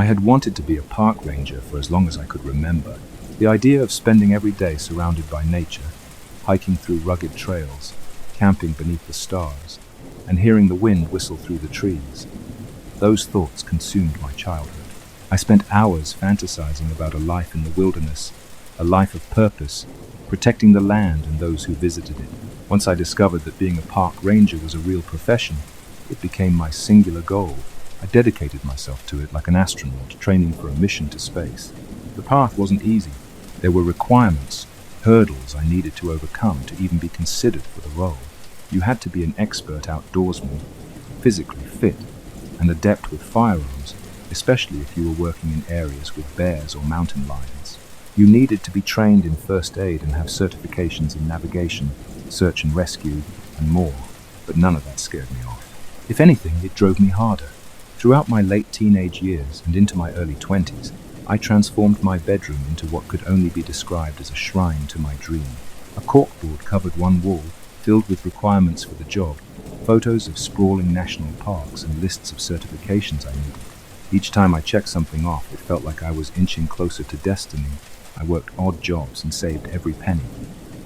I had wanted to be a park ranger for as long as I could remember. The idea of spending every day surrounded by nature, hiking through rugged trails, camping beneath the stars, and hearing the wind whistle through the trees, those thoughts consumed my childhood. I spent hours fantasizing about a life in the wilderness, a life of purpose, protecting the land and those who visited it. Once I discovered that being a park ranger was a real profession, it became my singular goal. I dedicated myself to it like an astronaut training for a mission to space. The path wasn't easy. There were requirements, hurdles I needed to overcome to even be considered for the role. You had to be an expert outdoorsman, physically fit, and adept with firearms, especially if you were working in areas with bears or mountain lions. You needed to be trained in first aid and have certifications in navigation, search and rescue, and more, but none of that scared me off. If anything, it drove me harder. Throughout my late teenage years and into my early 20s, I transformed my bedroom into what could only be described as a shrine to my dream. A corkboard covered one wall, filled with requirements for the job, photos of sprawling national parks and lists of certifications I needed. Each time I checked something off, it felt like I was inching closer to destiny. I worked odd jobs and saved every penny,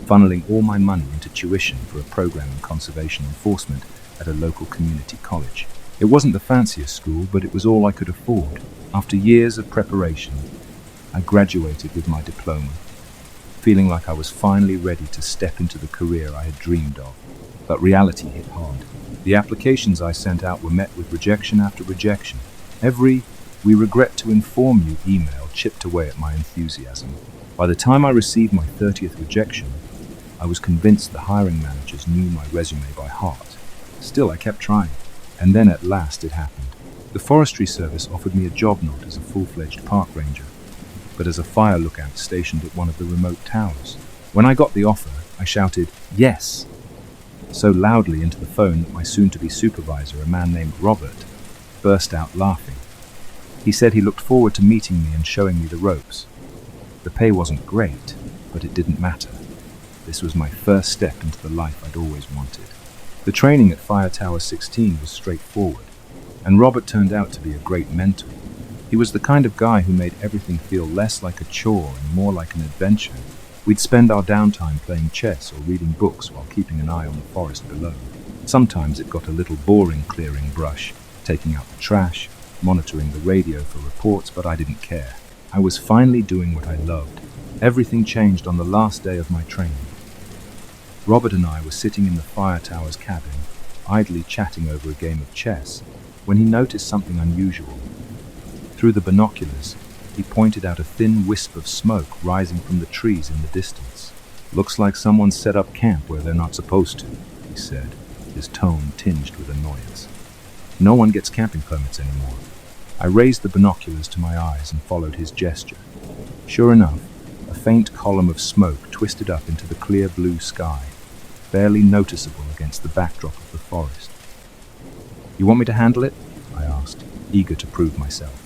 funneling all my money into tuition for a program in conservation enforcement at a local community college. It wasn't the fanciest school, but it was all I could afford. After years of preparation, I graduated with my diploma, feeling like I was finally ready to step into the career I had dreamed of. But reality hit hard. The applications I sent out were met with rejection after rejection. Every "we regret to inform you" email chipped away at my enthusiasm. By the time I received my 30th rejection, I was convinced the hiring managers knew my resume by heart. Still, I kept trying. And then at last it happened. The Forestry Service offered me a job not as a full-fledged park ranger, but as a fire lookout stationed at one of the remote towers. When I got the offer, I shouted, "Yes!" so loudly into the phone that my soon-to-be supervisor, a man named Robert, burst out laughing. He said he looked forward to meeting me and showing me the ropes. The pay wasn't great, but it didn't matter. This was my first step into the life I'd always wanted. The training at Fire Tower 16 was straightforward, and Robert turned out to be a great mentor. He was the kind of guy who made everything feel less like a chore and more like an adventure. We'd spend our downtime playing chess or reading books while keeping an eye on the forest below. Sometimes it got a little boring clearing brush, taking out the trash, monitoring the radio for reports, but I didn't care. I was finally doing what I loved. Everything changed on the last day of my training. Robert and I were sitting in the fire tower's cabin, idly chatting over a game of chess, when he noticed something unusual. Through the binoculars, he pointed out a thin wisp of smoke rising from the trees in the distance. "Looks like someone set up camp where they're not supposed to," he said, his tone tinged with annoyance. "No one gets camping permits anymore." I raised the binoculars to my eyes and followed his gesture. Sure enough, a faint column of smoke twisted up into the clear blue sky, barely noticeable against the backdrop of the forest. "You want me to handle it?" I asked, eager to prove myself.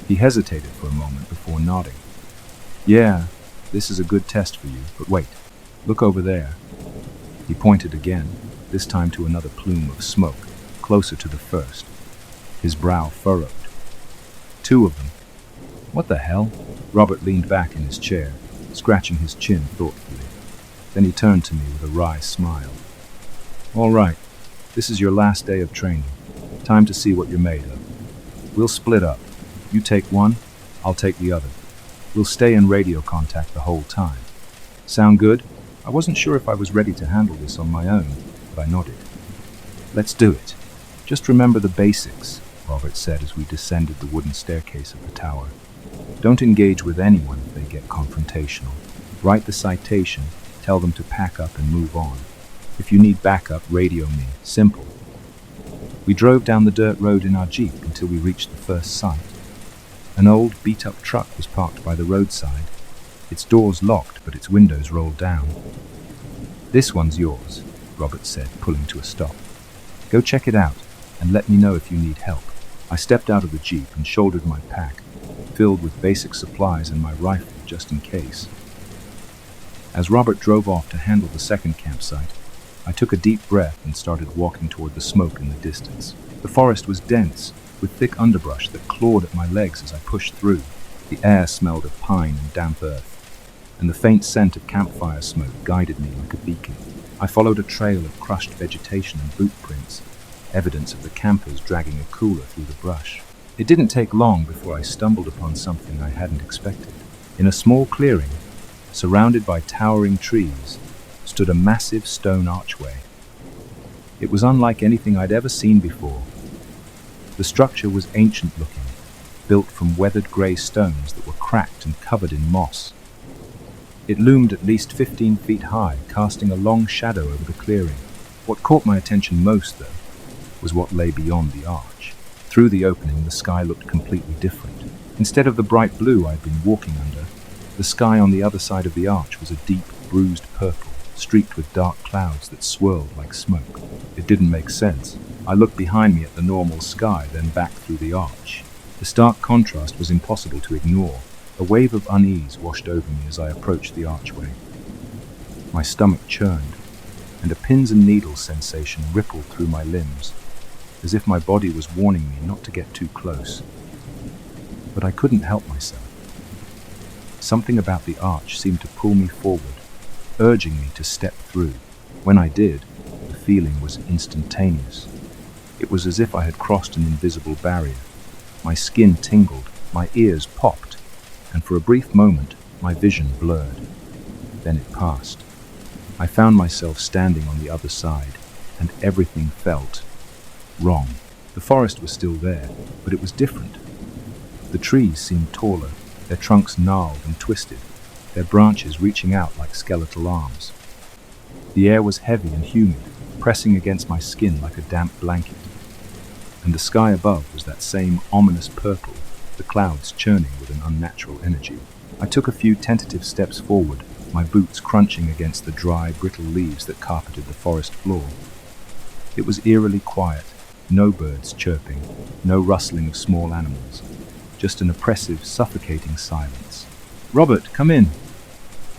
He hesitated for a moment before nodding. "Yeah, this is a good test for you, but wait, look over there." He pointed again, this time to another plume of smoke, closer to the first. His brow furrowed. "Two of them." "What the hell?" Robert leaned back in his chair, scratching his chin thoughtfully. Then he turned to me with a wry smile. "All right, this is your last day of training. Time to see what you're made of. We'll split up. You take one, I'll take the other. We'll stay in radio contact the whole time. Sound good?" I wasn't sure if I was ready to handle this on my own, but I nodded. "Let's do it. Just remember the basics," Robert said as we descended the wooden staircase of the tower. "Don't engage with anyone if they get confrontational. Write the citation, tell them to pack up and move on. If you need backup, radio me. Simple." We drove down the dirt road in our Jeep until we reached the first site. An old, beat-up truck was parked by the roadside, its doors locked but its windows rolled down. "This one's yours," Robert said, pulling to a stop. "Go check it out and let me know if you need help." I stepped out of the Jeep and shouldered my pack, filled with basic supplies and my rifle just in case. As Robert drove off to handle the second campsite, I took a deep breath and started walking toward the smoke in the distance. The forest was dense, with thick underbrush that clawed at my legs as I pushed through. The air smelled of pine and damp earth, and the faint scent of campfire smoke guided me like a beacon. I followed a trail of crushed vegetation and boot prints, evidence of the campers dragging a cooler through the brush. It didn't take long before I stumbled upon something I hadn't expected. In a small clearing, surrounded by towering trees, stood a massive stone archway. It was unlike anything I'd ever seen before. The structure was ancient-looking, built from weathered grey stones that were cracked and covered in moss. It loomed at least 15 feet high, casting a long shadow over the clearing. What caught my attention most, though, was what lay beyond the arch. Through the opening, the sky looked completely different. Instead of the bright blue I'd been walking under, the sky on the other side of the arch was a deep, bruised purple, streaked with dark clouds that swirled like smoke. It didn't make sense. I looked behind me at the normal sky, then back through the arch. The stark contrast was impossible to ignore. A wave of unease washed over me as I approached the archway. My stomach churned, and a pins and needles sensation rippled through my limbs, as if my body was warning me not to get too close. But I couldn't help myself. Something about the arch seemed to pull me forward, urging me to step through. When I did, the feeling was instantaneous. It was as if I had crossed an invisible barrier. My skin tingled, my ears popped, and for a brief moment, my vision blurred. Then it passed. I found myself standing on the other side, and everything felt wrong. The forest was still there, but it was different. The trees seemed taller, their trunks gnarled and twisted, their branches reaching out like skeletal arms. The air was heavy and humid, pressing against my skin like a damp blanket. And the sky above was that same ominous purple, the clouds churning with an unnatural energy. I took a few tentative steps forward, my boots crunching against the dry, brittle leaves that carpeted the forest floor. It was eerily quiet, no birds chirping, no rustling of small animals, just an oppressive, suffocating silence. "Robert, come in,"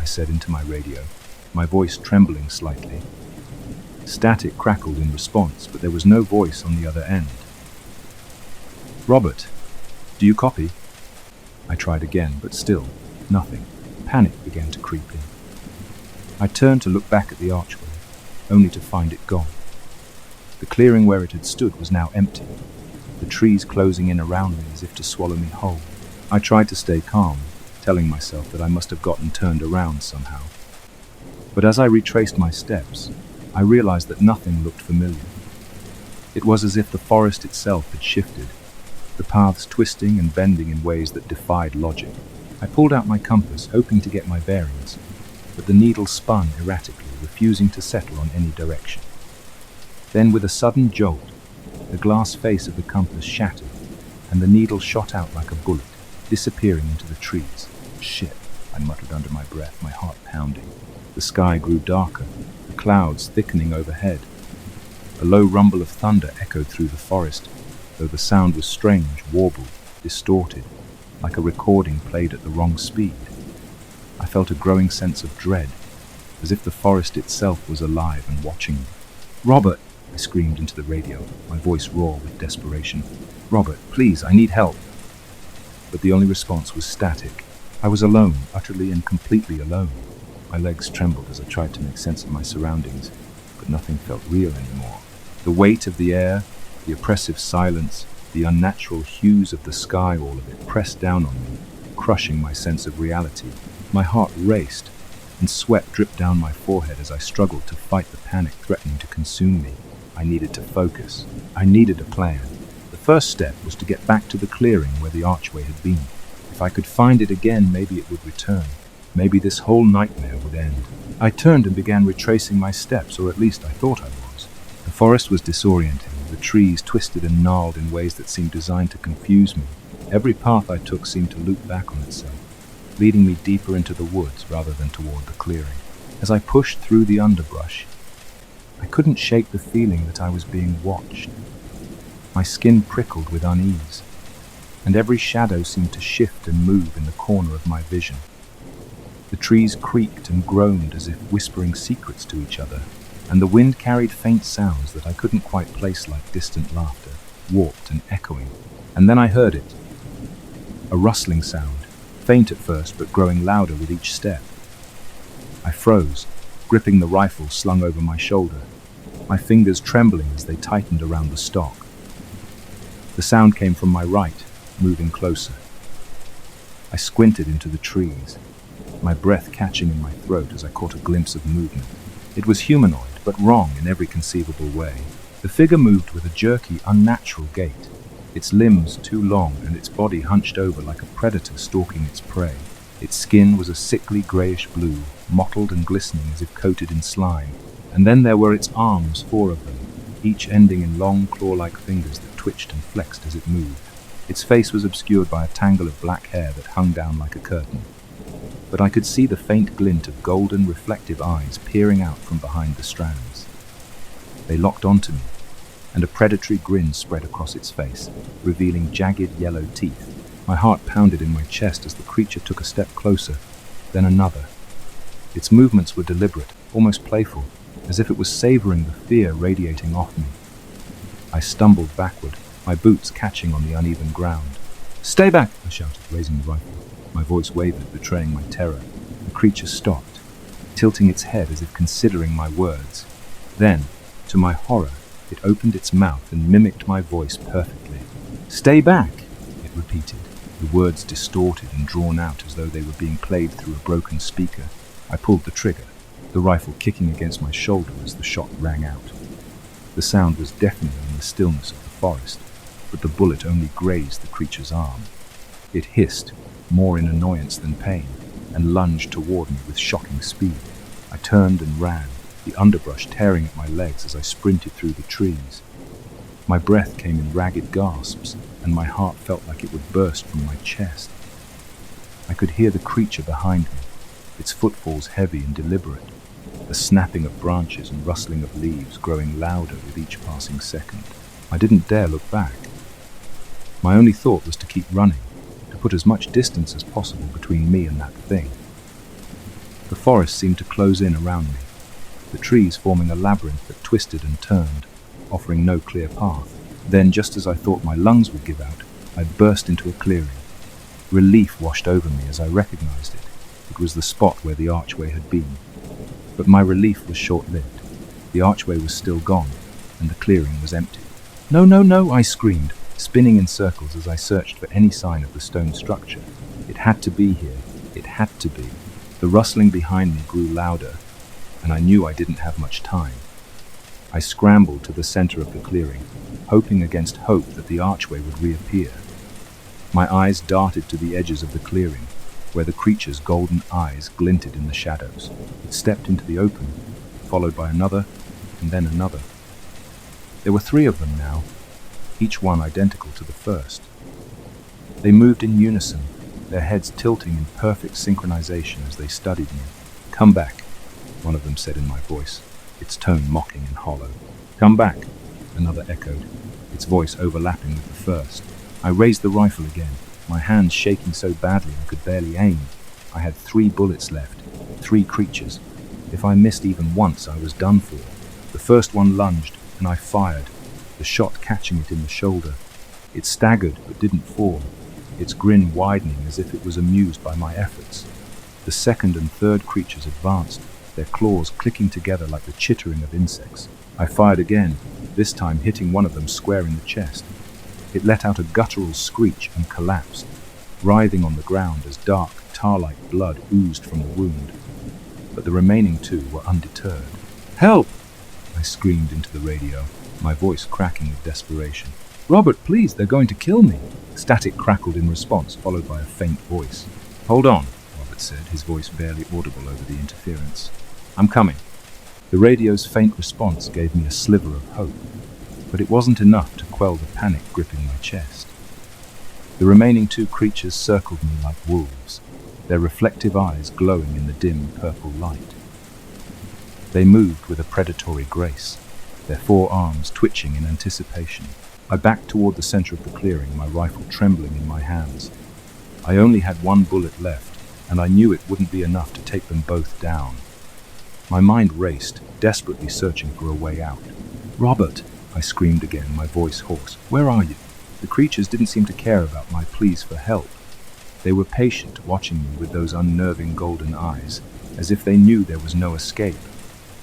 I said into my radio, my voice trembling slightly. Static crackled in response, but there was no voice on the other end. "Robert, do you copy?" I tried again, but still, nothing. Panic began to creep in. I turned to look back at the archway, only to find it gone. The clearing where it had stood was now empty, the trees closing in around me as if to swallow me whole. I tried to stay calm, telling myself that I must have gotten turned around somehow. But as I retraced my steps, I realized that nothing looked familiar. It was as if the forest itself had shifted, the paths twisting and bending in ways that defied logic. I pulled out my compass, hoping to get my bearings, but the needle spun erratically, refusing to settle on any direction. Then, with a sudden jolt, the glass face of the compass shattered, and the needle shot out like a bullet, disappearing into the trees. "Shit," I muttered under my breath, my heart pounding. The sky grew darker, the clouds thickening overhead. A low rumble of thunder echoed through the forest, though the sound was strange, warbled, distorted, like a recording played at the wrong speed. I felt a growing sense of dread, as if the forest itself was alive and watching me. "Robert!" I screamed into the radio, my voice raw with desperation. "Robert, please, I need help." But the only response was static. I was alone, utterly and completely alone. My legs trembled as I tried to make sense of my surroundings, but nothing felt real anymore. The weight of the air, the oppressive silence, the unnatural hues of the sky, all of it pressed down on me, crushing my sense of reality. My heart raced, and sweat dripped down my forehead as I struggled to fight the panic threatening to consume me. I needed to focus. I needed a plan. The first step was to get back to the clearing where the archway had been. If I could find it again, maybe it would return. Maybe this whole nightmare would end. I turned and began retracing my steps, or at least I thought I was. The forest was disorienting, the trees twisted and gnarled in ways that seemed designed to confuse me. Every path I took seemed to loop back on itself, leading me deeper into the woods rather than toward the clearing. As I pushed through the underbrush, I couldn't shake the feeling that I was being watched. My skin prickled with unease, and every shadow seemed to shift and move in the corner of my vision. The trees creaked and groaned as if whispering secrets to each other, and the wind carried faint sounds that I couldn't quite place like distant laughter. warped and echoing. And then I heard it. A rustling sound, faint at first but growing louder with each step. I froze, gripping the rifle slung over my shoulder, my fingers trembling as they tightened around the stock. The sound came from my right, moving closer. I squinted into the trees, my breath catching in my throat as I caught a glimpse of movement. It was humanoid, but wrong in every conceivable way. The figure moved with a jerky, unnatural gait, its limbs too long and its body hunched over like a predator stalking its prey. Its skin was a sickly greyish blue, mottled and glistening as if coated in slime. And then there were its arms, 4 of them, each ending in long claw-like fingers that twitched and flexed as it moved. Its face was obscured by a tangle of black hair that hung down like a curtain. But I could see the faint glint of golden, reflective eyes peering out from behind the strands. They locked onto me, and a predatory grin spread across its face, revealing jagged yellow teeth. My heart pounded in my chest as the creature took a step closer, then another. Its movements were deliberate, almost playful, as if it was savoring the fear radiating off me. I stumbled backward, my boots catching on the uneven ground. "Stay back!" I shouted, raising the rifle. My voice wavered, betraying my terror. The creature stopped, tilting its head as if considering my words. Then, to my horror, it opened its mouth and mimicked my voice perfectly. "Stay back!" it repeated, the words distorted and drawn out as though they were being played through a broken speaker. I pulled the trigger, the rifle kicking against my shoulder as the shot rang out. The sound was deafening in the stillness of the forest, but the bullet only grazed the creature's arm. It hissed, more in annoyance than pain, and lunged toward me with shocking speed. I turned and ran, the underbrush tearing at my legs as I sprinted through the trees. My breath came in ragged gasps, and my heart felt like it would burst from my chest. I could hear the creature behind me, its footfalls heavy and deliberate, the snapping of branches and rustling of leaves growing louder with each passing second. I didn't dare look back. My only thought was to keep running, to put as much distance as possible between me and that thing. The forest seemed to close in around me, the trees forming a labyrinth that twisted and turned, offering no clear path. Then, just as I thought my lungs would give out, I burst into a clearing. Relief washed over me as I recognized it. It was the spot where the archway had been. But my relief was short-lived. The archway was still gone, and the clearing was empty. "No, no, no!" I screamed, spinning in circles as I searched for any sign of the stone structure. It had to be here. It had to be. The rustling behind me grew louder, and I knew I didn't have much time. I scrambled to the center of the clearing, hoping against hope that the archway would reappear. My eyes darted to the edges of the clearing, where the creature's golden eyes glinted in the shadows. It stepped into the open, followed by another, and then another. There were 3 of them now, each one identical to the first. They moved in unison, their heads tilting in perfect synchronization as they studied me. "Come back," one of them said in my voice, its tone mocking and hollow. "Come back," another echoed, its voice overlapping with the first. I raised the rifle again, my hands shaking so badly I could barely aim. I had 3 bullets left, 3 creatures. If I missed even once, I was done for. The first one lunged, and I fired, the shot catching it in the shoulder. It staggered but didn't fall, its grin widening as if it was amused by my efforts. The second and third creatures advanced, their claws clicking together like the chittering of insects. I fired again, this time hitting one of them square in the chest. It let out a guttural screech and collapsed, writhing on the ground as dark, tar-like blood oozed from the wound. But the remaining 2 were undeterred. "Help!" I screamed into the radio, my voice cracking with desperation. "Robert, please, they're going to kill me!" Static crackled in response, followed by a faint voice. "Hold on," Robert said, his voice barely audible over the interference. "I'm coming." The radio's faint response gave me a sliver of hope, but it wasn't enough to quell the panic gripping my chest. The remaining 2 creatures circled me like wolves, their reflective eyes glowing in the dim purple light. They moved with a predatory grace, their 4 arms twitching in anticipation. I backed toward the center of the clearing, my rifle trembling in my hands. I only had 1 bullet left, and I knew it wouldn't be enough to take them both down. My mind raced, desperately searching for a way out. "Robert," I screamed again, my voice hoarse. Where are you? The creatures didn't seem to care about my pleas for help. They were patient, watching me with those unnerving golden eyes, as if they knew there was no escape.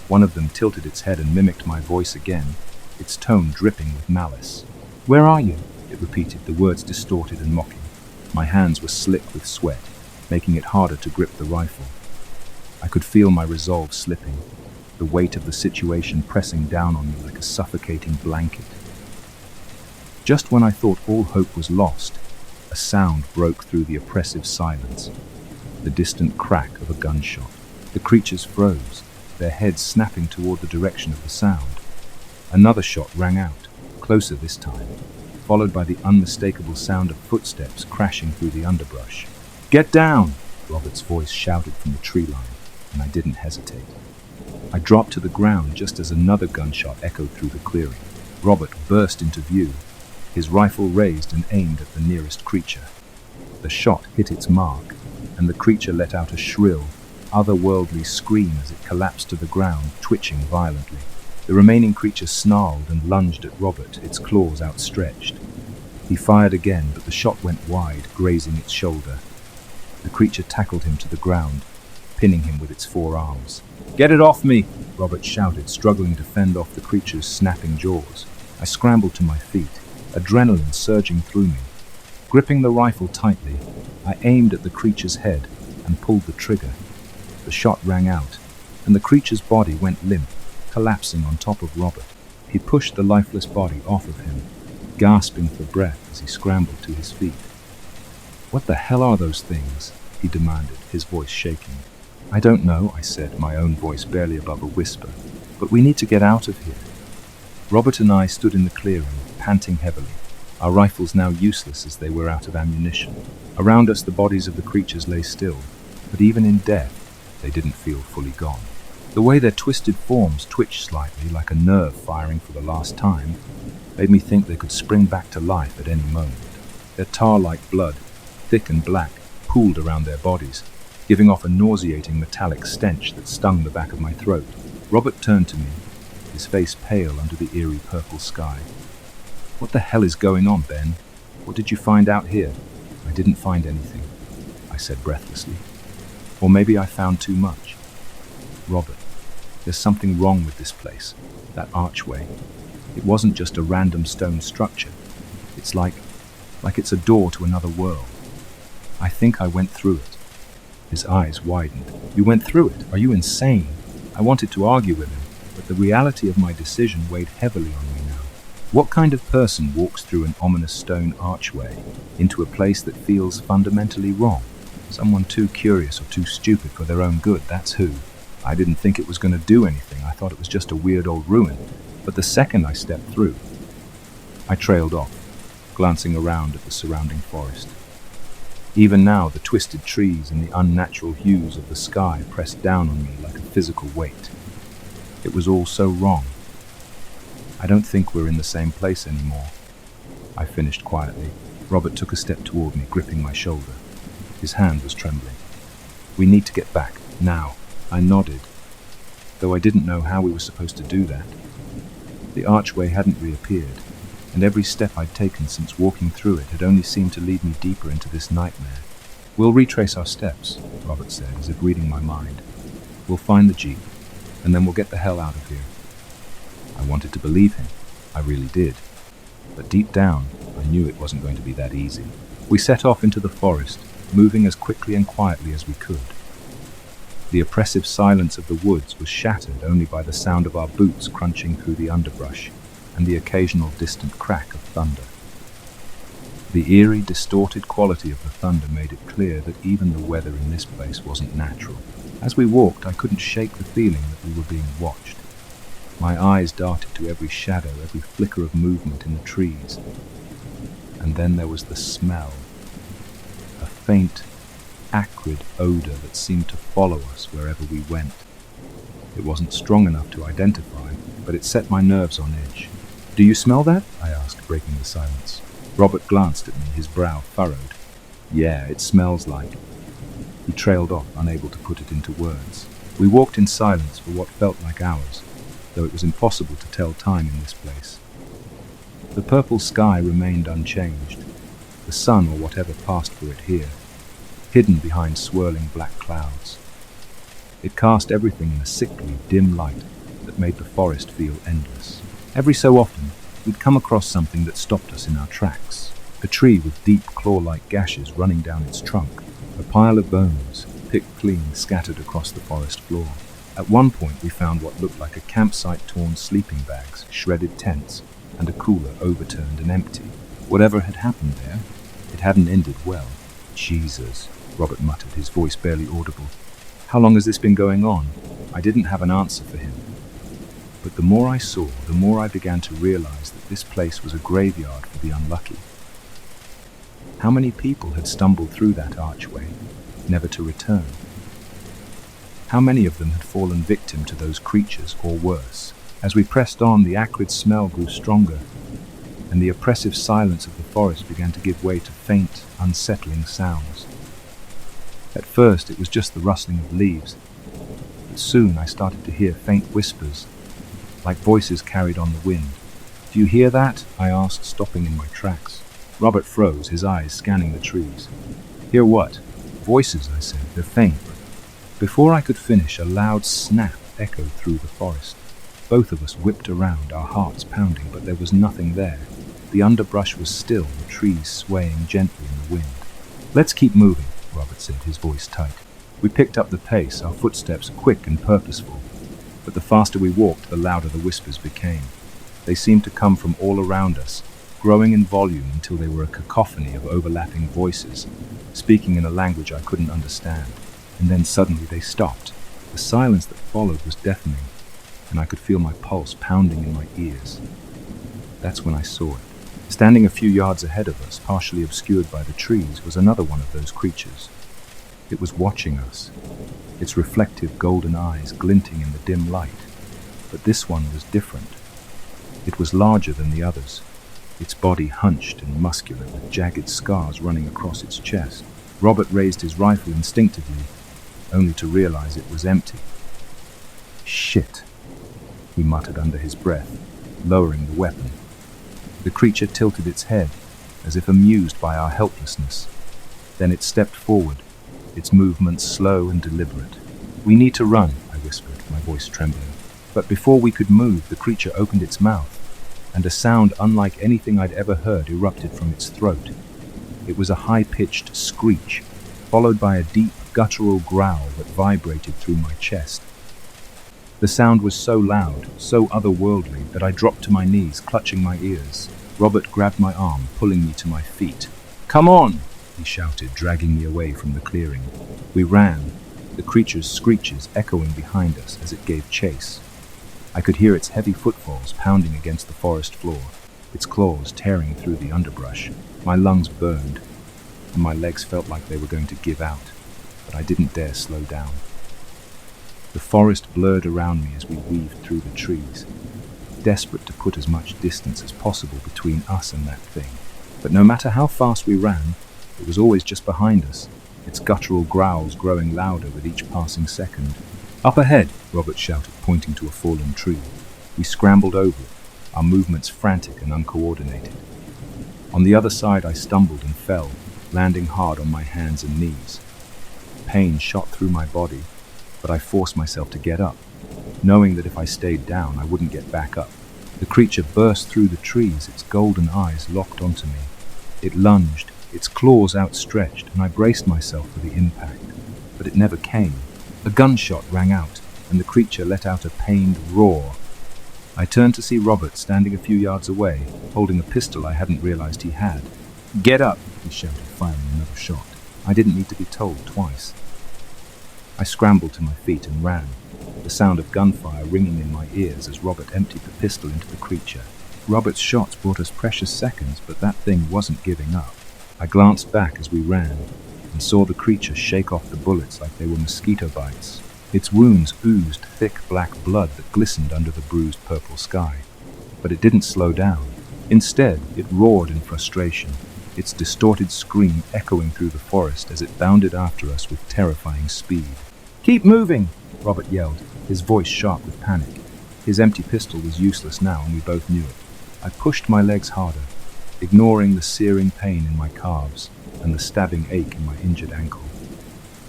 One of them tilted its head and mimicked my voice again, its tone dripping with malice. Where are you? It repeated, the words distorted and mocking. My hands were slick with sweat, making it harder to grip the rifle. I could feel my resolve slipping, the weight of the situation pressing down on me like a suffocating blanket. Just when I thought all hope was lost, a sound broke through the oppressive silence, the distant crack of a gunshot. The creatures froze, their heads snapping toward the direction of the sound. Another shot rang out, closer this time, followed by the unmistakable sound of footsteps crashing through the underbrush. Get down! Robert's voice shouted from the tree line, and I didn't hesitate. I dropped to the ground just as another gunshot echoed through the clearing. Robert burst into view, his rifle raised and aimed at the nearest creature. The shot hit its mark, and the creature let out a shrill, otherworldly scream as it collapsed to the ground, twitching violently. The remaining creature snarled and lunged at Robert, its claws outstretched. He fired again, but the shot went wide, grazing its shoulder. The creature tackled him to the ground, pinning him with its forearms. Get it off me! Robert shouted, struggling to fend off the creature's snapping jaws. I scrambled to my feet, adrenaline surging through me. Gripping the rifle tightly, I aimed at the creature's head and pulled the trigger. The shot rang out, and the creature's body went limp, collapsing on top of Robert. He pushed the lifeless body off of him, gasping for breath as he scrambled to his feet. What the hell are those things? He demanded, his voice shaking. I don't know, I said, my own voice barely above a whisper, but we need to get out of here. Robert and I stood in the clearing, panting heavily, our rifles now useless as they were out of ammunition. Around us the bodies of the creatures lay still, but even in death, they didn't feel fully gone. The way their twisted forms twitched slightly, like a nerve firing for the last time, made me think they could spring back to life at any moment. Their tar-like blood, thick and black, pooled around their bodies, giving off a nauseating metallic stench that stung the back of my throat. Robert turned to me, his face pale under the eerie purple sky. What the hell is going on, Ben? What did you find out here? I didn't find anything, I said breathlessly. Or maybe I found too much. Robert, there's something wrong with this place, that archway. It wasn't just a random stone structure. It's like it's a door to another world. I think I went through it. His eyes widened. You went through it? Are you insane? I wanted to argue with him, but the reality of my decision weighed heavily on me now. What kind of person walks through an ominous stone archway into a place that feels fundamentally wrong? Someone too curious or too stupid for their own good, that's who. I didn't think it was going to do anything. I thought it was just a weird old ruin. But the second I stepped through, I trailed off, glancing around at the surrounding forest. Even now, the twisted trees and the unnatural hues of the sky pressed down on me like a physical weight. It was all so wrong. I don't think we're in the same place anymore, I finished quietly. Robert took a step toward me, gripping my shoulder. His hand was trembling. We need to get back, now. I nodded, though I didn't know how we were supposed to do that. The archway hadn't reappeared, and every step I'd taken since walking through it had only seemed to lead me deeper into this nightmare. We'll retrace our steps, Robert said, as if reading my mind. We'll find the jeep, and then we'll get the hell out of here. I wanted to believe him. I really did. But deep down, I knew it wasn't going to be that easy. We set off into the forest, moving as quickly and quietly as we could. The oppressive silence of the woods was shattered only by the sound of our boots crunching through the underbrush and the occasional distant crack of thunder. The eerie, distorted quality of the thunder made it clear that even the weather in this place wasn't natural. As we walked, I couldn't shake the feeling that we were being watched. My eyes darted to every shadow, every flicker of movement in the trees. And then there was the smell. A faint, acrid odor that seemed to follow us wherever we went. It wasn't strong enough to identify, but it set my nerves on edge. Do you smell that? I asked, breaking the silence. Robert glanced at me, his brow furrowed. Yeah, it smells like. He trailed off, unable to put it into words. We walked in silence for what felt like hours, though it was impossible to tell time in this place. The purple sky remained unchanged, the sun or whatever passed for it here, hidden behind swirling black clouds. It cast everything in a sickly, dim light that made the forest feel endless. Every so often, we'd come across something that stopped us in our tracks. A tree with deep claw-like gashes running down its trunk, a pile of bones, picked clean, scattered across the forest floor. At one point we found what looked like a campsite, torn sleeping bags, shredded tents, and a cooler overturned and empty. Whatever had happened there, it hadn't ended well. Jesus, Robert muttered, his voice barely audible. How long has this been going on? I didn't have an answer for him. But the more I saw, the more I began to realize that this place was a graveyard for the unlucky. How many people had stumbled through that archway, never to return? How many of them had fallen victim to those creatures, or worse? As we pressed on, the acrid smell grew stronger, and the oppressive silence of the forest began to give way to faint, unsettling sounds. At first, it was just the rustling of leaves, but soon I started to hear faint whispers, like voices carried on the wind. "Do you hear that?" I asked, stopping in my tracks. Robert froze, his eyes scanning the trees. "Hear what?" "Voices," I said. "They're faint." Before I could finish, a loud snap echoed through the forest. Both of us whipped around, our hearts pounding, but there was nothing there. The underbrush was still, the trees swaying gently in the wind. "Let's keep moving," Robert said, his voice tight. We picked up the pace, our footsteps quick and purposeful. But the faster we walked, the louder the whispers became. They seemed to come from all around us, growing in volume until they were a cacophony of overlapping voices, speaking in a language I couldn't understand. And then suddenly they stopped. The silence that followed was deafening, and I could feel my pulse pounding in my ears. That's when I saw it. Standing a few yards ahead of us, partially obscured by the trees, was another one of those creatures. It was watching us, its reflective golden eyes glinting in the dim light. But this one was different. It was larger than the others, its body hunched and muscular, with jagged scars running across its chest. Robert raised his rifle instinctively, only to realize it was empty. "Shit," he muttered under his breath, lowering the weapon. The creature tilted its head, as if amused by our helplessness. Then it stepped forward, its movements slow and deliberate. "We need to run," I whispered, my voice trembling. But before we could move, the creature opened its mouth, and a sound unlike anything I'd ever heard erupted from its throat. It was a high-pitched screech, followed by a deep, guttural growl that vibrated through my chest. The sound was so loud, so otherworldly, that I dropped to my knees, clutching my ears. Robert grabbed my arm, pulling me to my feet. "Come on!" he shouted, dragging me away from the clearing. We ran, the creature's screeches echoing behind us as it gave chase. I could hear its heavy footfalls pounding against the forest floor, its claws tearing through the underbrush. My lungs burned, and my legs felt like they were going to give out, but I didn't dare slow down. The forest blurred around me as we weaved through the trees, desperate to put as much distance as possible between us and that thing. But no matter how fast we ran, it was always just behind us, its guttural growls growing louder with each passing second. "Up ahead," Robert shouted, pointing to a fallen tree. We scrambled over it, our movements frantic and uncoordinated. On the other side, I stumbled and fell, landing hard on my hands and knees. Pain shot through my body, but I forced myself to get up, knowing that if I stayed down, I wouldn't get back up. The creature burst through the trees, its golden eyes locked onto me. It lunged, its claws outstretched, and I braced myself for the impact, but it never came. A gunshot rang out, and the creature let out a pained roar. I turned to see Robert standing a few yards away, holding a pistol I hadn't realized he had. "Get up," he shouted, firing another shot. I didn't need to be told twice. I scrambled to my feet and ran, the sound of gunfire ringing in my ears as Robert emptied the pistol into the creature. Robert's shots brought us precious seconds, but that thing wasn't giving up. I glanced back as we ran, and saw the creature shake off the bullets like they were mosquito bites. Its wounds oozed thick black blood that glistened under the bruised purple sky. But it didn't slow down. Instead, it roared in frustration, its distorted scream echoing through the forest as it bounded after us with terrifying speed. "Keep moving!" Robert yelled, his voice sharp with panic. His empty pistol was useless now, and we both knew it. I pushed my legs harder, ignoring the searing pain in my calves and the stabbing ache in my injured ankle.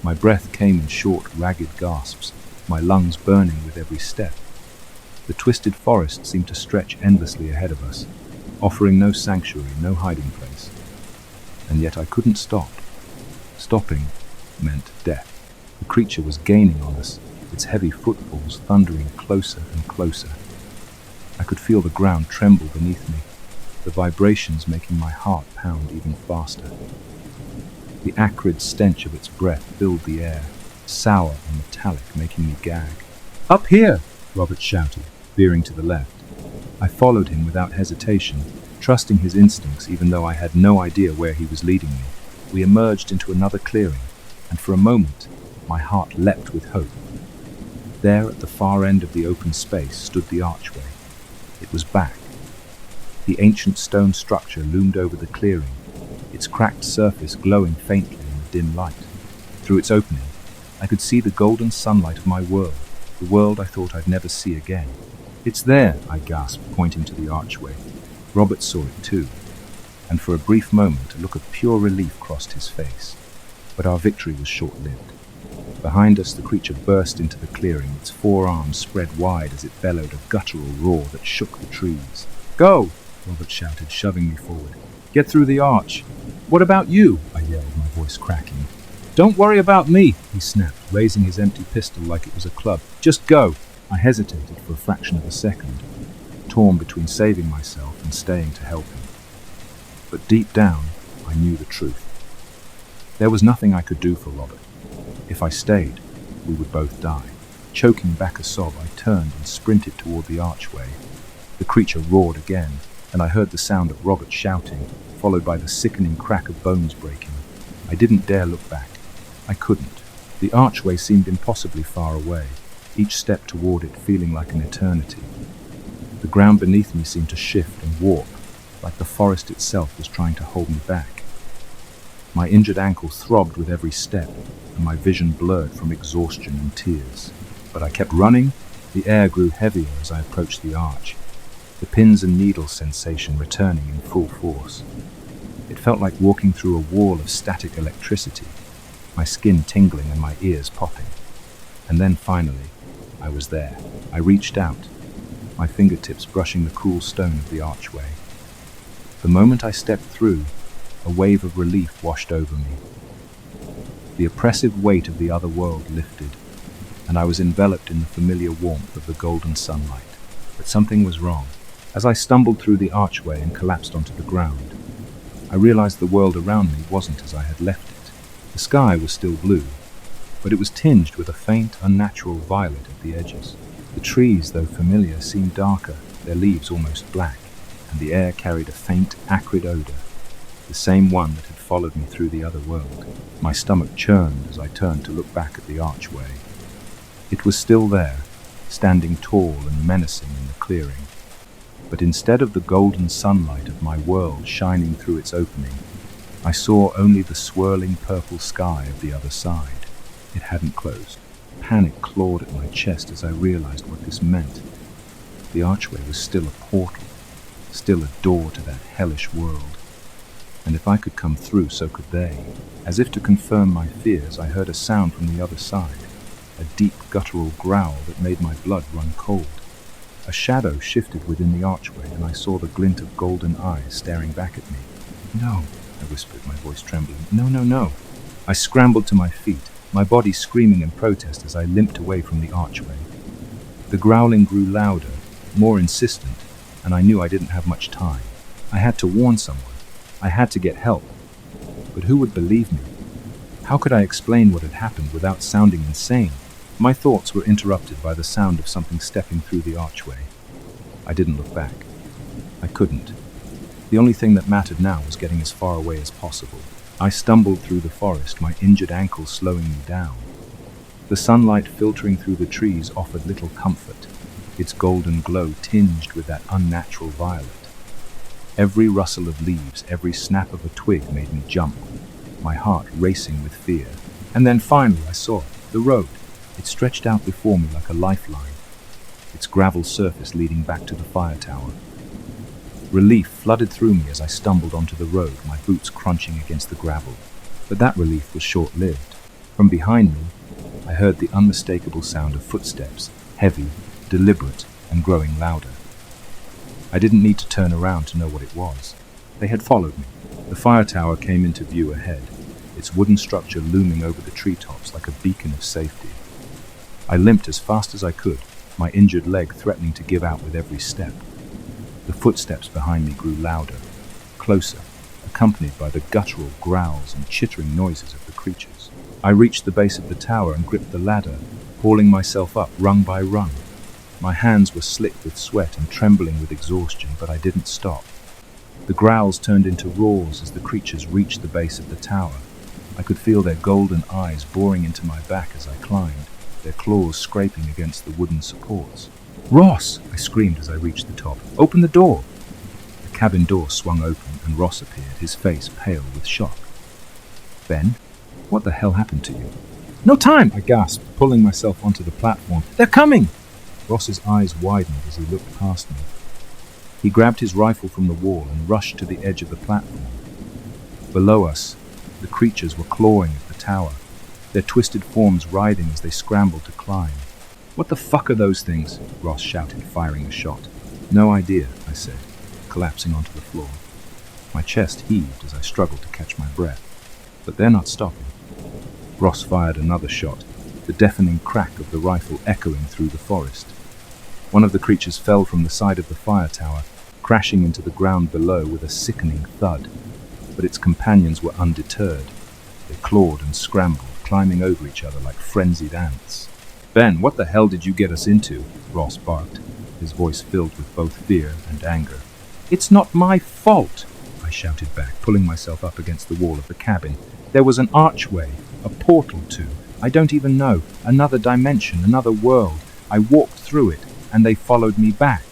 My breath came in short, ragged gasps, my lungs burning with every step. The twisted forest seemed to stretch endlessly ahead of us, offering no sanctuary, no hiding place. And yet I couldn't stop. Stopping meant death. The creature was gaining on us, its heavy footfalls thundering closer and closer. I could feel the ground tremble beneath me, the vibrations making my heart pound even faster. The acrid stench of its breath filled the air, sour and metallic, making me gag. "Up here!" Robert shouted, veering to the left. I followed him without hesitation, trusting his instincts even though I had no idea where he was leading me. We emerged into another clearing, and for a moment, my heart leapt with hope. There, at the far end of the open space, stood the archway. It was back. The ancient stone structure loomed over the clearing, its cracked surface glowing faintly in the dim light. Through its opening, I could see the golden sunlight of my world, the world I thought I'd never see again. "It's there," I gasped, pointing to the archway. Robert saw it too, and for a brief moment a look of pure relief crossed his face. But our victory was short-lived. Behind us, the creature burst into the clearing, its forearms spread wide as it bellowed a guttural roar that shook the trees. "Go!" Robert shouted, shoving me forward. "Get through the arch." "What about you?" I yelled, my voice cracking. "Don't worry about me," he snapped, raising his empty pistol like it was a club. "Just go." I hesitated for a fraction of a second, torn between saving myself and staying to help him. But deep down, I knew the truth. There was nothing I could do for Robert. If I stayed, we would both die. Choking back a sob, I turned and sprinted toward the archway. The creature roared again, and I heard the sound of Robert shouting, followed by the sickening crack of bones breaking. I didn't dare look back. I couldn't. The archway seemed impossibly far away, each step toward it feeling like an eternity. The ground beneath me seemed to shift and warp, like the forest itself was trying to hold me back. My injured ankle throbbed with every step, and my vision blurred from exhaustion and tears. But I kept running. The air grew heavier as I approached the arch, the pins and needles sensation returning in full force. It felt like walking through a wall of static electricity, my skin tingling and my ears popping. And then finally, I was there. I reached out, my fingertips brushing the cool stone of the archway. The moment I stepped through, a wave of relief washed over me. The oppressive weight of the other world lifted, and I was enveloped in the familiar warmth of the golden sunlight. But something was wrong. As I stumbled through the archway and collapsed onto the ground, I realized the world around me wasn't as I had left it. The sky was still blue, but it was tinged with a faint, unnatural violet at the edges. The trees, though familiar, seemed darker, their leaves almost black, and the air carried a faint, acrid odor, the same one that had followed me through the other world. My stomach churned as I turned to look back at the archway. It was still there, standing tall and menacing in the clearing. But instead of the golden sunlight of my world shining through its opening, I saw only the swirling purple sky of the other side. It hadn't closed. Panic clawed at my chest as I realized what this meant. The archway was still a portal, still a door to that hellish world. And if I could come through, so could they. As if to confirm my fears, I heard a sound from the other side, a deep guttural growl that made my blood run cold. A shadow shifted within the archway, and I saw the glint of golden eyes staring back at me. "No," I whispered, my voice trembling. "No, no, no." I scrambled to my feet, my body screaming in protest as I limped away from the archway. The growling grew louder, more insistent, and I knew I didn't have much time. I had to warn someone. I had to get help. But who would believe me? How could I explain what had happened without sounding insane? My thoughts were interrupted by the sound of something stepping through the archway. I didn't look back. I couldn't. The only thing that mattered now was getting as far away as possible. I stumbled through the forest, my injured ankle slowing me down. The sunlight filtering through the trees offered little comfort, its golden glow tinged with that unnatural violet. Every rustle of leaves, every snap of a twig made me jump, my heart racing with fear. And then finally I saw it, the road. It stretched out before me like a lifeline, its gravel surface leading back to the fire tower. Relief flooded through me as I stumbled onto the road, my boots crunching against the gravel. But that relief was short-lived. From behind me, I heard the unmistakable sound of footsteps, heavy, deliberate, and growing louder. I didn't need to turn around to know what it was. They had followed me. The fire tower came into view ahead, its wooden structure looming over the treetops like a beacon of safety. I limped as fast as I could, my injured leg threatening to give out with every step. The footsteps behind me grew louder, closer, accompanied by the guttural growls and chittering noises of the creatures. I reached the base of the tower and gripped the ladder, hauling myself up rung by rung. My hands were slick with sweat and trembling with exhaustion, but I didn't stop. The growls turned into roars as the creatures reached the base of the tower. I could feel their golden eyes boring into my back as I climbed, their claws scraping against the wooden supports. "Ross!" I screamed as I reached the top. "Open the door!" The cabin door swung open and Ross appeared, his face pale with shock. "Ben, what the hell happened to you?" "No time!" I gasped, pulling myself onto the platform. "They're coming!" Ross's eyes widened as he looked past me. He grabbed his rifle from the wall and rushed to the edge of the platform. Below us, the creatures were clawing at the tower, their twisted forms writhing as they scrambled to climb. "What the fuck are those things?" Ross shouted, firing a shot. "No idea," I said, collapsing onto the floor. My chest heaved as I struggled to catch my breath. "But they're not stopping." Ross fired another shot, the deafening crack of the rifle echoing through the forest. One of the creatures fell from the side of the fire tower, crashing into the ground below with a sickening thud. But its companions were undeterred. They clawed and scrambled, climbing over each other like frenzied ants. "Ben, what the hell did you get us into?" Ross barked, his voice filled with both fear and anger. "It's not my fault," I shouted back, pulling myself up against the wall of the cabin. "There was an archway, a portal to, I don't even know, another dimension, another world. I walked through it, and they followed me back."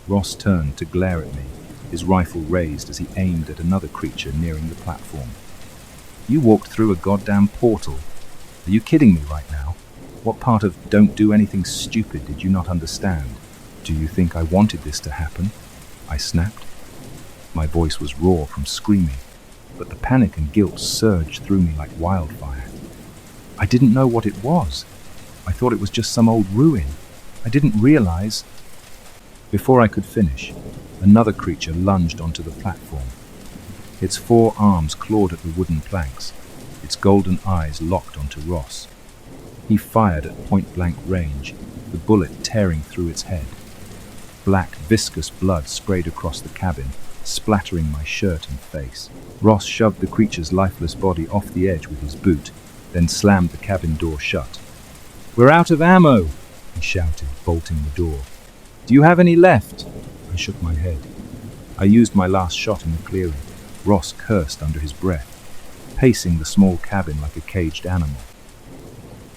Ross turned to glare at me, his rifle raised as he aimed at another creature nearing the platform. "You walked through a goddamn portal. Are you kidding me right now? What part of don't do anything stupid did you not understand? Do you think I wanted this to happen?" I snapped. My voice was raw from screaming, but the panic and guilt surged through me like wildfire. I didn't know what it was. I thought it was just some old ruin. I didn't realize. Before I could finish, another creature lunged onto the platform. Its 4 arms clawed at the wooden planks, its golden eyes locked onto Ross. He fired at point-blank range, the bullet tearing through its head. Black, viscous blood sprayed across the cabin, splattering my shirt and face. Ross shoved the creature's lifeless body off the edge with his boot, then slammed the cabin door shut. "We're out of ammo!" he shouted, bolting the door. "Do you have any left?" I shook my head. I used my last shot in the clearing. Ross cursed under his breath, pacing the small cabin like a caged animal.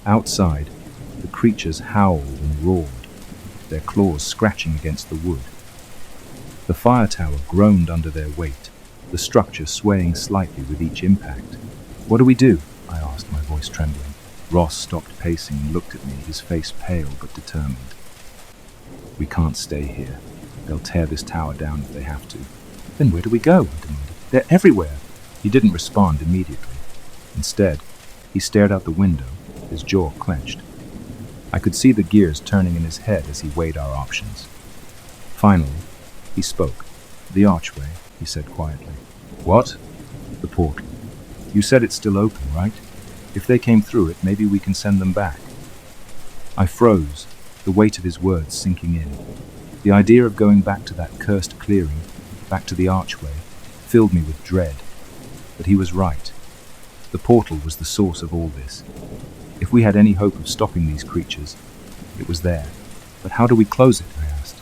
Outside, the creatures howled and roared, their claws scratching against the wood. The fire tower groaned under their weight, the structure swaying slightly with each impact. "What do we do?" I asked, my voice trembling. Ross stopped pacing and looked at me, his face pale but determined. "We can't stay here. They'll tear this tower down if they have to." "Then where do we go?" I demanded. "They're everywhere." He didn't respond immediately. Instead, he stared out the window, his jaw clenched. I could see the gears turning in his head as he weighed our options. Finally, he spoke. "The archway," he said quietly. "What?" "The portal. You said it's still open, right? If they came through it, maybe we can send them back." I froze, the weight of his words sinking in. The idea of going back to that cursed clearing, back to the archway, filled me with dread. But he was right. The portal was the source of all this. If we had any hope of stopping these creatures, it was there. "But how do we close it?" I asked.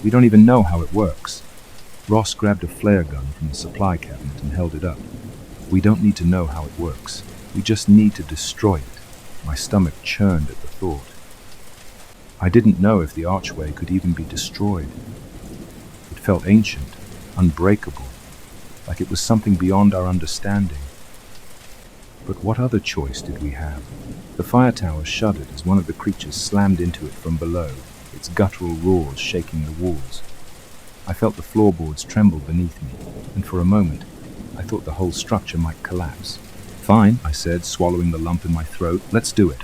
"We don't even know how it works." Ross grabbed a flare gun from the supply cabinet and held it up. "We don't need to know how it works. We just need to destroy it." My stomach churned at the thought. I didn't know if the archway could even be destroyed. It felt ancient, unbreakable, like it was something beyond our understanding. But what other choice did we have? The fire tower shuddered as one of the creatures slammed into it from below, its guttural roars shaking the walls. I felt the floorboards tremble beneath me, and for a moment, I thought the whole structure might collapse. "Fine," I said, swallowing the lump in my throat. "Let's do it."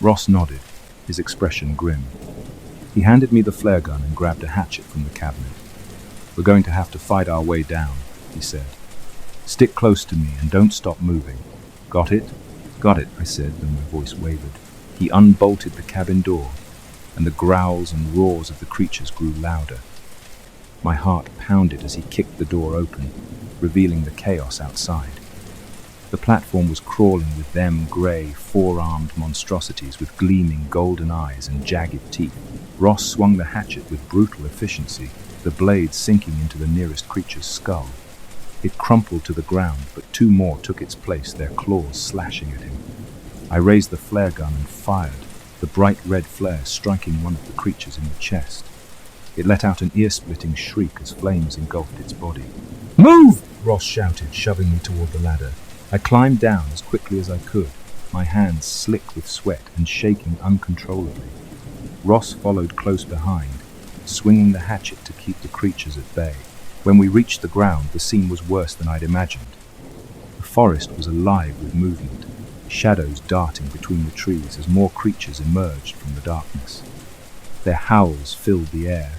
Ross nodded, his expression grim. He handed me the flare gun and grabbed a hatchet from the cabinet. "We're going to have to fight our way down," he said. "Stick close to me and don't stop moving." "Got it?" "Got it," I said, though my voice wavered. He unbolted the cabin door, and the growls and roars of the creatures grew louder. My heart pounded as he kicked the door open, revealing the chaos outside. The platform was crawling with them grey, four-armed monstrosities with gleaming golden eyes and jagged teeth. Ross swung the hatchet with brutal efficiency, the blade sinking into the nearest creature's skull. It crumpled to the ground, but two more took its place, their claws slashing at him. I raised the flare gun and fired, the bright red flare striking one of the creatures in the chest. It let out an ear-splitting shriek as flames engulfed its body. "Move!" Ross shouted, shoving me toward the ladder. I climbed down as quickly as I could, my hands slick with sweat and shaking uncontrollably. Ross followed close behind, swinging the hatchet to keep the creatures at bay. When we reached the ground, the scene was worse than I'd imagined. The forest was alive with movement, shadows darting between the trees as more creatures emerged from the darkness. Their howls filled the air,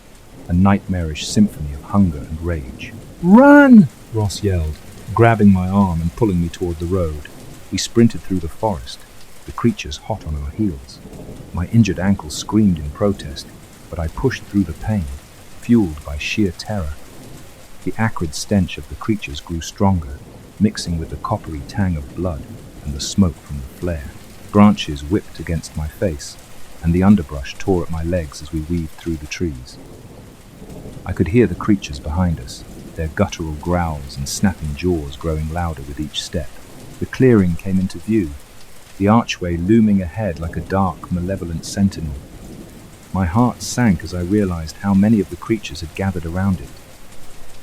a nightmarish symphony of hunger and rage. "Run!" Ross yelled, grabbing my arm and pulling me toward the road. We sprinted through the forest, the creatures hot on our heels. My injured ankle screamed in protest, but I pushed through the pain, fueled by sheer terror. The acrid stench of the creatures grew stronger, mixing with the coppery tang of blood and the smoke from the flare. Branches whipped against my face, and the underbrush tore at my legs as we weaved through the trees. I could hear the creatures behind us, their guttural growls and snapping jaws growing louder with each step. The clearing came into view, the archway looming ahead like a dark, malevolent sentinel. My heart sank as I realized how many of the creatures had gathered around it.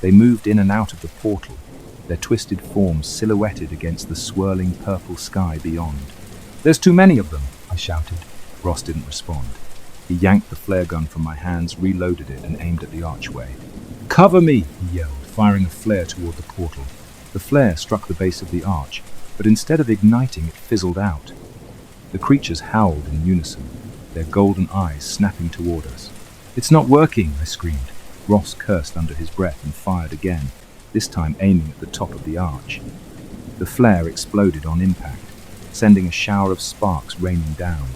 They moved in and out of the portal, their twisted forms silhouetted against the swirling purple sky beyond. "There's too many of them," I shouted. Ross didn't respond. He yanked the flare gun from my hands, reloaded it, and aimed at the archway. "Cover me!" he yelled, firing a flare toward the portal. The flare struck the base of the arch, but instead of igniting, it fizzled out. The creatures howled in unison, their golden eyes snapping toward us. "It's not working!" I screamed. Ross cursed under his breath and fired again, this time aiming at the top of the arch. The flare exploded on impact, sending a shower of sparks raining down.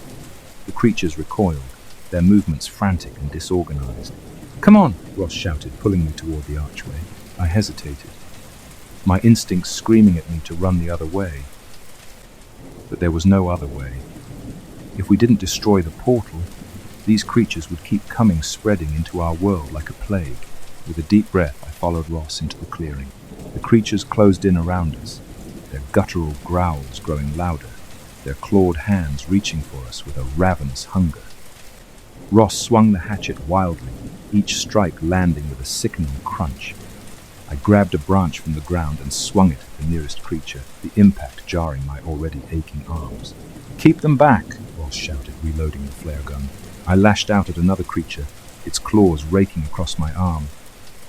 The creatures recoiled, their movements frantic and disorganized. "Come on!" Ross shouted, pulling me toward the archway. I hesitated, my instincts screaming at me to run the other way. But there was no other way. If we didn't destroy the portal, these creatures would keep coming, spreading into our world like a plague. With a deep breath, I followed Ross into the clearing. The creatures closed in around us, their guttural growls growing louder, their clawed hands reaching for us with a ravenous hunger. Ross swung the hatchet wildly, each strike landing with a sickening crunch. I grabbed a branch from the ground and swung it at the nearest creature, the impact jarring my already aching arms. "Keep them back!" Ross shouted, reloading the flare gun. I lashed out at another creature, its claws raking across my arm.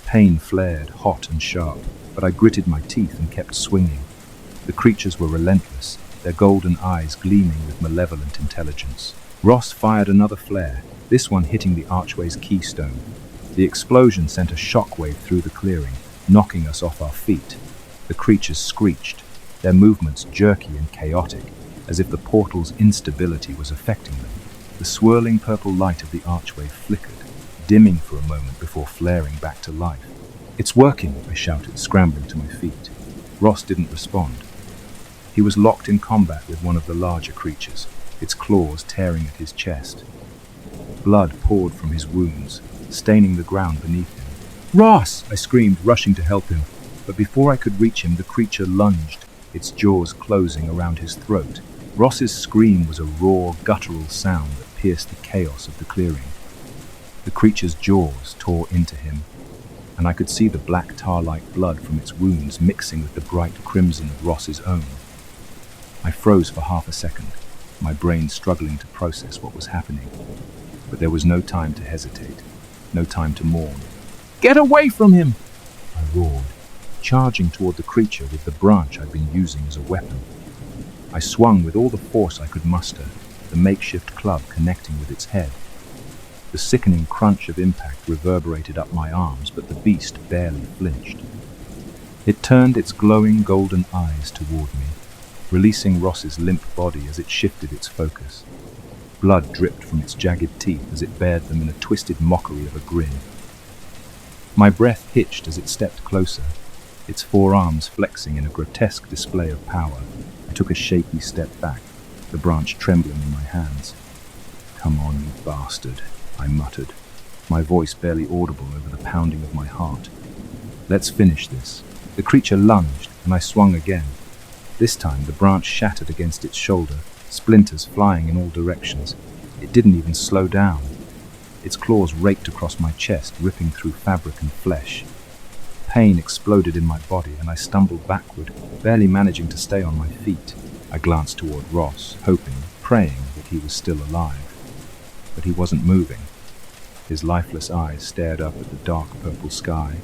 Pain flared, hot and sharp, but I gritted my teeth and kept swinging. The creatures were relentless, their golden eyes gleaming with malevolent intelligence. Ross fired another flare, this one hitting the archway's keystone. The explosion sent a shockwave through the clearing, knocking us off our feet. The creatures screeched, their movements jerky and chaotic, as if the portal's instability was affecting them. The swirling purple light of the archway flickered, dimming for a moment before flaring back to life. "It's working!" I shouted, scrambling to my feet. Ross didn't respond. He was locked in combat with one of the larger creatures, its claws tearing at his chest. Blood poured from his wounds, staining the ground beneath him. "Ross!" I screamed, rushing to help him, but before I could reach him, the creature lunged, its jaws closing around his throat. Ross's scream was a raw, guttural sound that pierced the chaos of the clearing. The creature's jaws tore into him, and I could see the black tar-like blood from its wounds mixing with the bright crimson of Ross's own. I froze for half a second, my brain struggling to process what was happening. But there was no time to hesitate, no time to mourn. Get away from him! I roared, charging toward the creature with the branch I'd been using as a weapon. I swung with all the force I could muster, the makeshift club connecting with its head. The sickening crunch of impact reverberated up my arms, but the beast barely flinched. It turned its glowing golden eyes toward me, releasing Ross's limp body as it shifted its focus. Blood dripped from its jagged teeth as it bared them in a twisted mockery of a grin. My breath hitched as it stepped closer, its forearms flexing in a grotesque display of power. I took a shaky step back, the branch trembling in my hands. "Come on, you bastard," I muttered, my voice barely audible over the pounding of my heart. "Let's finish this." The creature lunged, and I swung again. This time the branch shattered against its shoulder, splinters flying in all directions. It didn't even slow down. Its claws raked across my chest, ripping through fabric and flesh. Pain exploded in my body, and I stumbled backward, barely managing to stay on my feet. I glanced toward Ross, hoping, praying that he was still alive. But he wasn't moving. His lifeless eyes stared up at the dark purple sky,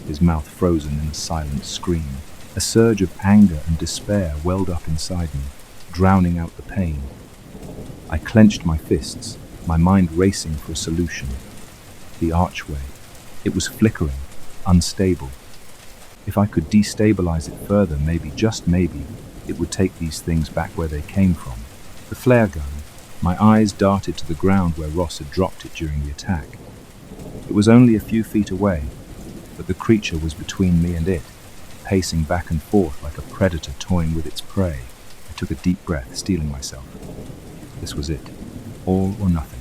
his mouth frozen in a silent scream. A surge of anger and despair welled up inside me, drowning out the pain. I clenched my fists, my mind racing for a solution. The archway. It was flickering, unstable. If I could destabilize it further, maybe, just maybe, it would take these things back where they came from. The flare gun. My eyes darted to the ground where Ross had dropped it during the attack. It was only a few feet away, but the creature was between me and it, pacing back and forth like a predator toying with its prey. I took a deep breath, steeling myself. This was it. All or nothing.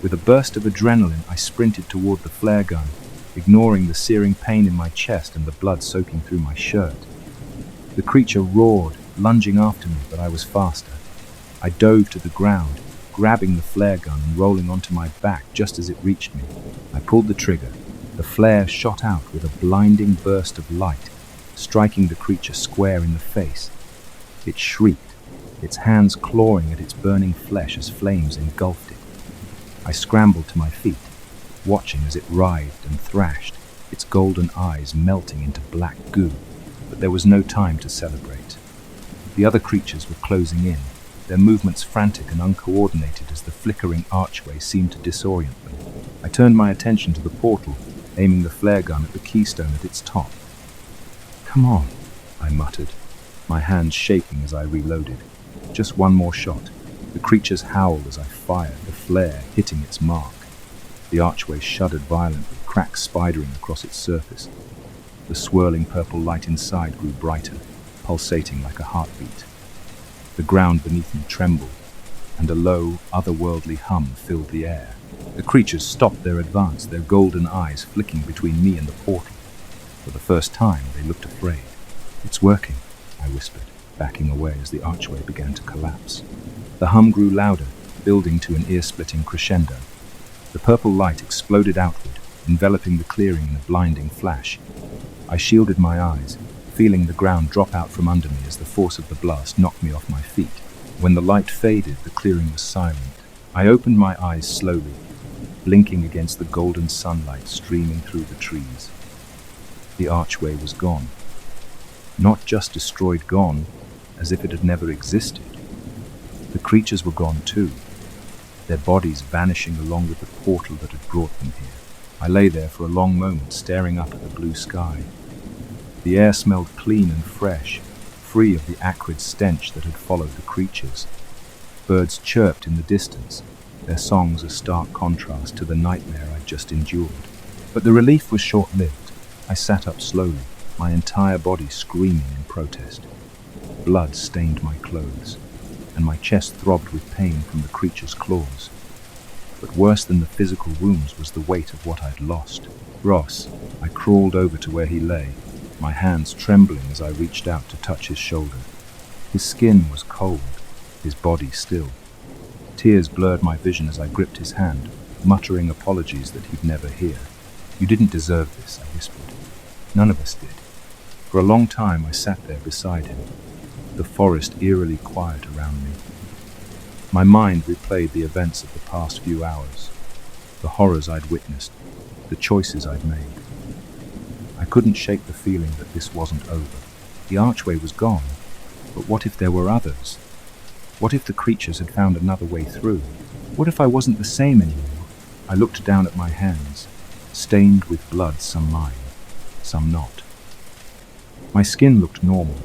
With a burst of adrenaline, I sprinted toward the flare gun, ignoring the searing pain in my chest and the blood soaking through my shirt. The creature roared, lunging after me, but I was faster. I dove to the ground, grabbing the flare gun and rolling onto my back just as it reached me. I pulled the trigger. The flare shot out with a blinding burst of light, striking the creature square in the face. It shrieked, its hands clawing at its burning flesh as flames engulfed it. I scrambled to my feet, watching as it writhed and thrashed, its golden eyes melting into black goo. But there was no time to celebrate. The other creatures were closing in, their movements frantic and uncoordinated as the flickering archway seemed to disorient them. I turned my attention to the portal, aiming the flare gun at the keystone at its top. "Come on," I muttered, my hands shaking as I reloaded. Just one more shot. The creatures howled as I fired, the flare hitting its mark. The archway shuddered violently, cracks spidering across its surface. The swirling purple light inside grew brighter, pulsating like a heartbeat. The ground beneath me trembled, and a low, otherworldly hum filled the air. The creatures stopped their advance, their golden eyes flicking between me and the portal. For the first time, they looked afraid. "It's working," I whispered, backing away as the archway began to collapse. The hum grew louder, building to an ear-splitting crescendo. The purple light exploded outward, enveloping the clearing in a blinding flash. I shielded my eyes, feeling the ground drop out from under me as the force of the blast knocked me off my feet. When the light faded, the clearing was silent. I opened my eyes slowly, blinking against the golden sunlight streaming through the trees. The archway was gone. Not just destroyed, gone, as if it had never existed. The creatures were gone too, their bodies vanishing along with the portal that had brought them here. I lay there for a long moment, staring up at the blue sky. The air smelled clean and fresh, free of the acrid stench that had followed the creatures. Birds chirped in the distance, their songs a stark contrast to the nightmare I'd just endured. But the relief was short-lived. I sat up slowly, my entire body screaming in protest. Blood stained my clothes, and my chest throbbed with pain from the creature's claws. But worse than the physical wounds was the weight of what I'd lost. Ross. I crawled over to where he lay, my hands trembling as I reached out to touch his shoulder. His skin was cold, his body still. Tears blurred my vision as I gripped his hand, muttering apologies that he'd never hear. "You didn't deserve this," I whispered. "None of us did." For a long time I sat there beside him, the forest eerily quiet around me. My mind replayed the events of the past few hours, the horrors I'd witnessed, the choices I'd made. I couldn't shake the feeling that this wasn't over. The archway was gone, but what if there were others? What if the creatures had found another way through? What if I wasn't the same anymore? I looked down at my hands, stained with blood, some mine, some not. My skin looked normal,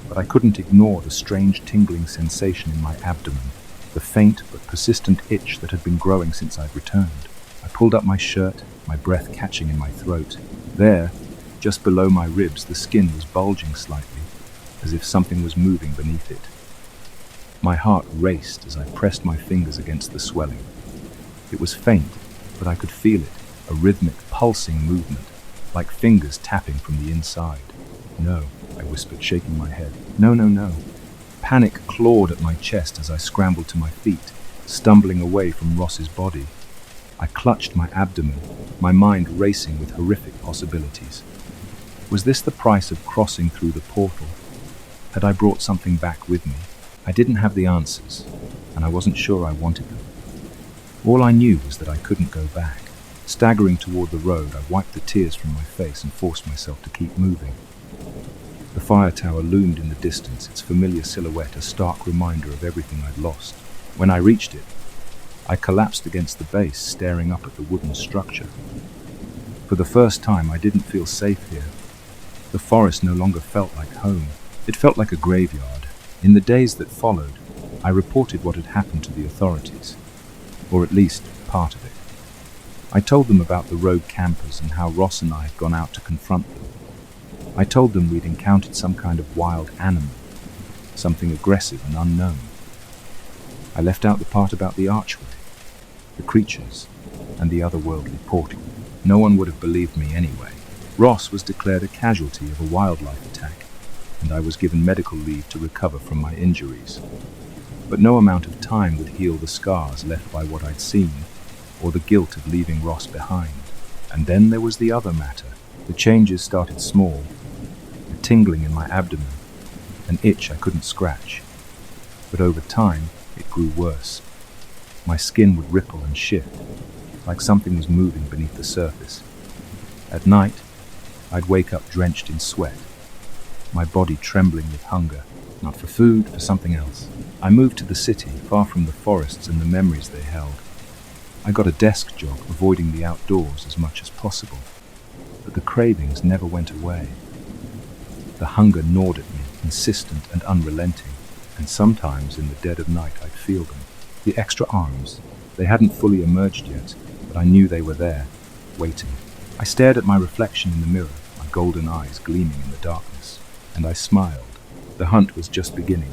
but I couldn't ignore the strange tingling sensation in my abdomen, the faint but persistent itch that had been growing since I'd returned. I pulled up my shirt, my breath catching in my throat. There, just below my ribs, the skin was bulging slightly, as if something was moving beneath it. My heart raced as I pressed my fingers against the swelling. It was faint, but I could feel it, a rhythmic, pulsing movement, like fingers tapping from the inside. "No," I whispered, shaking my head. "No, no, no." Panic clawed at my chest as I scrambled to my feet, stumbling away from Ross's body. I clutched my abdomen, my mind racing with horrific possibilities. Was this the price of crossing through the portal? Had I brought something back with me? I didn't have the answers, and I wasn't sure I wanted them. All I knew was that I couldn't go back. Staggering toward the road, I wiped the tears from my face and forced myself to keep moving. The fire tower loomed in the distance, its familiar silhouette a stark reminder of everything I'd lost. When I reached it, I collapsed against the base, staring up at the wooden structure. For the first time, I didn't feel safe here. The forest no longer felt like home. It felt like a graveyard. In the days that followed, I reported what had happened to the authorities, or at least part of it. I told them about the rogue campers and how Ross and I had gone out to confront them. I told them we'd encountered some kind of wild animal, something aggressive and unknown. I left out the part about the archway, the creatures, and the otherworldly portal. No one would have believed me anyway. Ross was declared a casualty of a wildlife attack, and I was given medical leave to recover from my injuries. But no amount of time would heal the scars left by what I'd seen, or the guilt of leaving Ross behind. And then there was the other matter. The changes started small, a tingling in my abdomen, an itch I couldn't scratch. But over time, it grew worse. My skin would ripple and shift, like something was moving beneath the surface. At night, I'd wake up drenched in sweat, my body trembling with hunger, not for food, for something else. I moved to the city, far from the forests and the memories they held. I got a desk job, avoiding the outdoors as much as possible. But the cravings never went away. The hunger gnawed at me, insistent and unrelenting, and sometimes in the dead of night I'd feel them. The extra arms. They hadn't fully emerged yet, but I knew they were there, waiting. I stared at my reflection in the mirror, my golden eyes gleaming in the darkness, and I smiled. The hunt was just beginning.